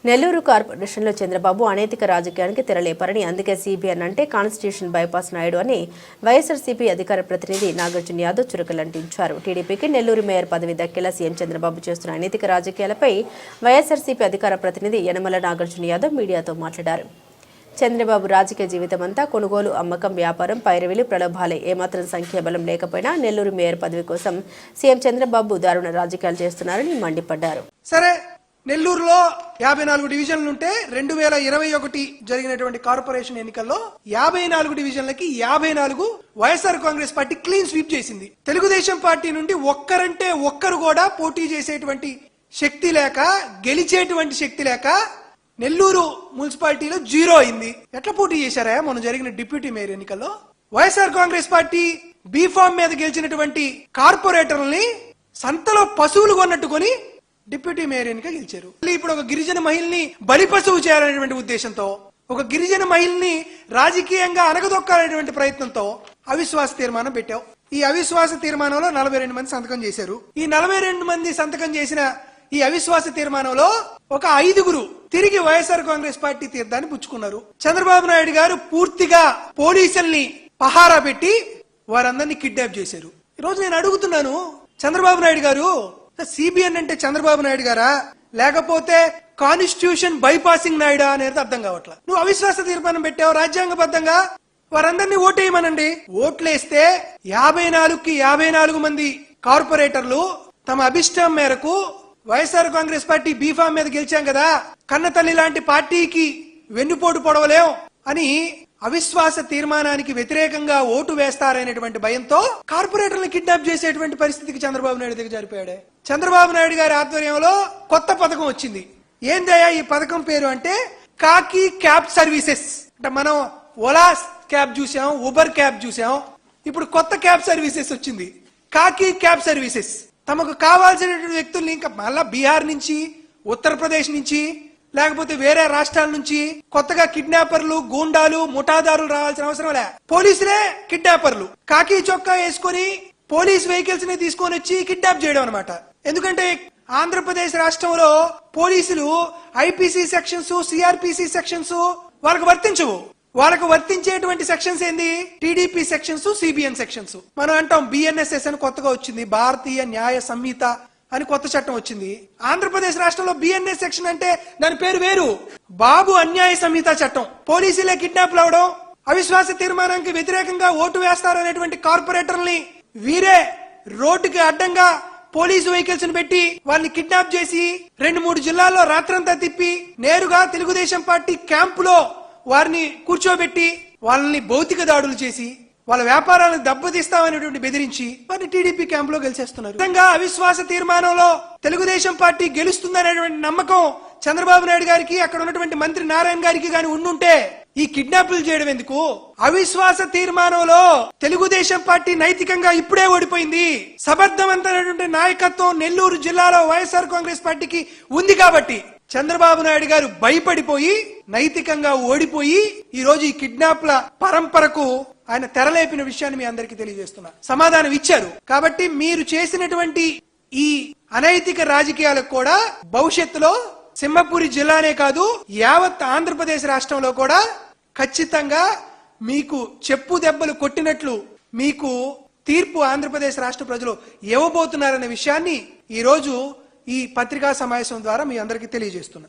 నెల్లూరు కార్పొరేషన్లో చంద్రబాబు అనైతిక రాజకీయానికి తెరలేపారని, అందుకే సిబిఎన్ అంటే కాన్స్టిట్యూషన్ బైపాస్ నాయుడు అని వైఎస్ఆర్సీపీ అధికార ప్రతినిధి నాగార్జున యాదవ్ చురకలంటించారు. టీడీపీకి నెల్లూరు మేయర్ పదవి దక్కేలా సీఎం చంద్రబాబు చేస్తున్న అనైతిక రాజకీయాలపై వైఎస్ఆర్సీపీ అధికార ప్రతినిధి యనమల నాగార్జున యాదవ్ మీడియాతో మాట్లాడారు. చంద్రబాబు రాజకీయ జీవితమంతా కొనుగోలు, అమ్మకం, వ్యాపారం, పైరవీలు, ప్రలోభాలే. ఏమాత్రం సంఖ్యాబలం లేకపోయినా నెల్లూరు మేయర్ పదవి కోసం సీఎం చంద్రబాబు దారుణ రాజకీయాలు చేస్తున్నారని మండిపడ్డారు. సరే, నెల్లూరులో 54 డివిజన్లుంటే 2021 జరిగినటువంటి కార్పొరేషన్ ఎన్నికల్లో 54 డివిజన్లకి 54 YSR Congress party clean sweep చేసింది. తెలుగుదేశం పార్టీ నుండి ఒక్కరంటే ఒక్కరు కూడా పోటీ చేసేటువంటి శక్తి లేక, గెలిచేటువంటి శక్తి లేక నెల్లూరు మున్సిపాలిటీలో 0 అయింది. ఎట్లా పోటీ చేశారా మొన్న జరిగిన డిప్యూటీ మేయర్ ఎన్నికల్లో? వైఎస్ఆర్ కాంగ్రెస్ పార్టీ బీఫామ్ మీద గెలిచినటువంటి కార్పొరేటర్లని సంతలో పశువులు కొన్నట్టుకొని డిప్యూటీ మేయర్ ఎన్నిక గెలిచారు. ఇప్పుడు ఒక గిరిజన మహిళని బలి పశువు చేయాలనేటువంటి ఉద్దేశంతో, ఒక గిరిజన మహిళని రాజకీయంగా అనగదొక్కాలనేటువంటి ప్రయత్నంతో అవిశ్వాస తీర్మానం పెట్టావు. ఈ అవిశ్వాస తీర్మానంలో 42 మంది సంతకం చేశారు. ఈ 42 మంది సంతకం చేసిన ఈ అవిశ్వాస తీర్మానంలో ఒక 5గురు తిరిగి వైఎస్ఆర్ కాంగ్రెస్ పార్టీ తీర్థాన్ని పుచ్చుకున్నారు. చంద్రబాబు నాయుడు గారు పూర్తిగా పోలీసుల్ని పహారా పెట్టి వారందరినీ కిడ్నాప్ చేశారు. ఈ రోజు నేను అడుగుతున్నాను, చంద్రబాబు నాయుడు గారు, సిబిఎన్ అంటే చంద్రబాబు నాయుడు గారా లేకపోతే కాన్స్టిట్యూషన్ బైపాసింగ్ నాయుడా అనేది అర్థం కావట్లా. నువ్వు అవిశ్వాస తీర్మానం పెట్టావు రాజ్యాంగబద్ధంగా, వారందరినీ ఓటేయమనండి. ఓట్లేస్తే 54కి 54 మంది కార్పొరేటర్లు తమ అభిష్టం మేరకు వైఎస్ఆర్ కాంగ్రెస్ పార్టీ బీఫామ్ మీద గెలిచాం కదా, కన్నతల్లి లాంటి పార్టీకి వెన్నుపోటు పొడవలేం అని అవిశ్వాస తీర్మానానికి వ్యతిరేకంగా ఓటు వేస్తారనేటువంటి భయంతో కార్పొరేటర్లను కిడ్నాప్ చేసేటువంటి పరిస్థితికి చంద్రబాబు నాయుడు దిగజారిపోయాడే. చంద్రబాబు నాయుడు గారి ఆధ్వర్యంలో కొత్త పథకం వచ్చింది. ఏందయ్యా ఈ పథకం పేరు అంటే కాకి క్యాబ్ సర్వీసెస్. అంటే మనం ఓలా క్యాబ్ చూసాం, ఉబర్ క్యాబ్ చూసాం, ఇప్పుడు కొత్త క్యాబ్ సర్వీసెస్ వచ్చింది, కాకి క్యాబ్ సర్వీసెస్. తమకు కావాల్సినటువంటి వ్యక్తుల్ని ఇంకా మళ్ళా బీహార్ నుంచి, ఉత్తరప్రదేశ్ నుంచి, లేకపోతే వేరే రాష్ట్రాల నుంచి కొత్తగా కిడ్నాపర్లు, గూండాలు, ముఠాదారులు రావాల్సిన అవసరం లే. పోలీసులే కిడ్నాపర్లు కాకి చొక్కా వేసుకుని పోలీస్ వెహికల్స్ ని తీసుకొని వచ్చి కిడ్నాప్ చేయడం అనమాట. ఎందుకంటే ఆంధ్రప్రదేశ్ రాష్ట్రంలో పోలీసులు ఐపీసీ సెక్షన్స్, సిఆర్పిసి సెక్షన్స్ వాళ్ళకు వర్తించవు. వాళ్ళకు వర్తించేటువంటి సెక్షన్స్ ఏంది? TDP sections, CBN sections. మనం అంటాం బిఎన్ఎస్ఎస్ అని కొత్తగా వచ్చింది, భారతీయ న్యాయ సంహిత అని కొత్త చట్టం వచ్చింది. ఆంధ్రప్రదేశ్ రాష్ట్రంలో బిఎన్ఎస్ సెక్షన్ అంటే దాని పేరు వేరు, బాబు అన్యాయ సంహిత చట్టం. పోలీసులే కిడ్నాప్లు అవడం, అవిశ్వాస తీర్మానానికి వ్యతిరేకంగా ఓటు వేస్తారనేటువంటి కార్పొరేటర్ని వీరే రోడ్డుకి అడ్డంగా పోలీసు వెహికల్స్ ని పెట్టి వాళ్ళని కిడ్నాప్ చేసి 2-3 జిల్లాల్లో రాత్రంతా తిప్పి నేరుగా తెలుగుదేశం పార్టీ క్యాంపులో వారిని కూర్చోబెట్టి వాళ్ళని భౌతిక దాడులు చేసి వాళ్ళ వ్యాపారాలను దెబ్బతీస్తామనేటువంటి బెదిరించి వారిని టీడీపీ క్యాంప్ లో గెలిచేస్తున్నారు. విధంగా అవిశ్వాస తీర్మానంలో తెలుగుదేశం పార్టీ గెలుస్తుందనేటువంటి నమ్మకం చంద్రబాబు నాయుడు గారికి, అక్కడ ఉన్నటువంటి మంత్రి నారాయణ గారికి గాని ఉండుంటే ఈ కిడ్నాప్లు చేయడం ఎందుకు? అవిశ్వాస తీర్మానంలో తెలుగుదేశం పార్టీ నైతికంగా ఇప్పుడే ఓడిపోయింది. సమర్థవంతమైనటువంటి నాయకత్వం నెల్లూరు జిల్లాలో వైఎస్ఆర్ కాంగ్రెస్ పార్టీకి ఉంది కాబట్టి చంద్రబాబు నాయుడు గారు భయపడిపోయి నైతికంగా ఓడిపోయి ఈ రోజు ఈ కిడ్నాప్ల పరంపరకు ఆయన తెరలేపిన విషయాన్ని మీ అందరికీ తెలియజేస్తున్నా. సమాధానం ఇచ్చారు. కాబట్టి మీరు చేసినటువంటి ఈ అనైతిక రాజకీయాలకు కూడా భవిష్యత్తులో సింహపురి జిల్లానే కాదు యావత్ ఆంధ్రప్రదేశ్ రాష్ట్రంలో కూడా ఖచ్చితంగా మీకు చెప్పు దెబ్బలు కొట్టినట్లు మీకు తీర్పు ఆంధ్రప్రదేశ్ రాష్ట్ర ప్రజలు ఇవ్వబోతున్నారనే విషయాన్ని ఈ రోజు ఈ పత్రికా సమావేశం ద్వారా మీ అందరికీ తెలియజేస్తున్నా.